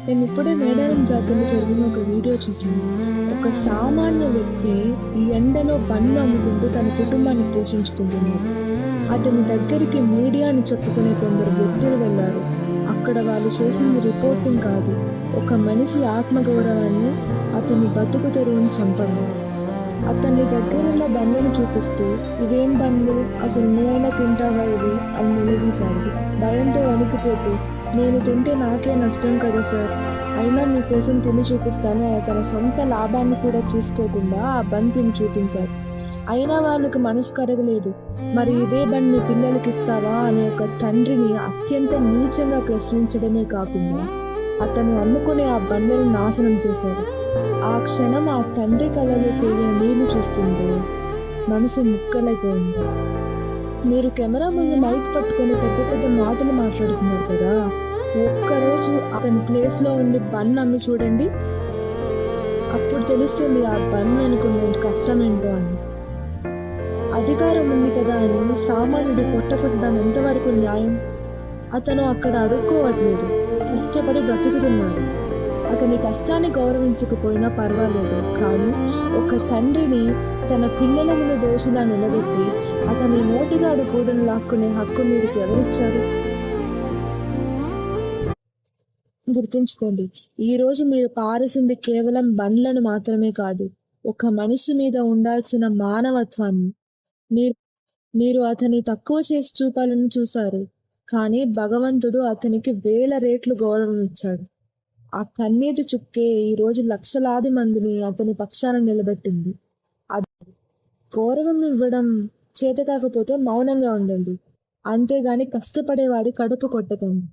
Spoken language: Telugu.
నేను ఇప్పుడే మేడారం జాతరలో జరిగిన ఒక వీడియో చూసాను. ఒక సామాన్య వ్యక్తి ఈ ఎండలో బండ్లు అమ్ముకుంటూ తన కుటుంబాన్ని పోషించుకుంటున్నాడు. అతని దగ్గరికి మీడియా అని చెప్పుకునే కొందరు వ్యక్తులు వెళ్ళారు. అక్కడ వాళ్ళు చేసింది రిపోర్టింగ్ కాదు, ఒక మనిషి ఆత్మగౌరవాన్ని, అతని బతుకు తెరువుని చంపడం. అతన్ని దగ్గరున్న బండ్లను చూపిస్తూ, ఇవేం బండ్లు, అసలు నువ్వైనా తింటావా ఇవి అని నిలదీశారు. భయంతో వణికిపోతూ, నేను తింటే నాకే నష్టం కదా సార్, అయినా మీకోసం తిని చూపిస్తాను అని తన సొంత లాభాన్ని కూడా చూసుకోకుండా ఆ బంద్ తిని చూపించారు. అయినా వాళ్ళకి మనసు కరగలేదు. మరి ఇదే బండిని పిల్లలకి ఇస్తావా అని ఒక తండ్రిని అత్యంత నీచంగా ప్రశ్నించడమే కాకుండా అతను అమ్ముకునే ఆ బండ్లను నాశనం చేశారు. ఆ క్షణం ఆ తండ్రి కళ్ళలో తేలిన నీళ్లు చూస్తుంటే మనసు ముక్కలైపోయింది. మీరు కెమెరా ముందు మైక్ పట్టుకొని పెద్ద పెద్ద మాటలు మాట్లాడుతున్నారు కదా, ఒక్కరోజు అతని ప్లేస్లో ఉండి బన్ అమ్మి చూడండి, అప్పుడు తెలుస్తుంది ఆ బన్ వెనుకున్న కష్టం ఏంటో అని. అధికారం ఉంది కదా అని సామాన్యుడు పొట్టకొట్టడం ఎంతవరకు న్యాయం? అతను అక్కడ అడుక్కోవట్లేదు, కష్టపడి బ్రతుకుతున్నాడు. అతని కష్టాన్ని గౌరవించకపోయినా పర్వాలేదు, కానీ ఒక తండ్రిని తన పిల్లల ముందు దోషిలా నిలబెట్టి అతని నోటిగాడు కూడను లాక్కునే హక్కు మీకు ఎవరిచ్చారు? గుర్తుంచుకోండి, ఈరోజు మీరు పారేసింది కేవలం బండ్లను మాత్రమే కాదు, ఒక మనిషి మీద ఉండాల్సిన మానవత్వాన్ని. మీరు మీరు అతని తక్కువ చేసి చూపాలని చూశారు, కానీ భగవంతుడు అతనికి 1000 రెట్లు గౌరవం ఇచ్చాడు. ఆ కన్నీటి చుక్కే ఈరోజు లక్షలాది మందిని అతని పక్షాన నిలబెట్టింది. అది గౌరవం ఇవ్వడం చేత కాకపోతే మౌనంగా ఉండండి, అంతేగాని కష్టపడేవాడి కడుపు కొట్టకండి.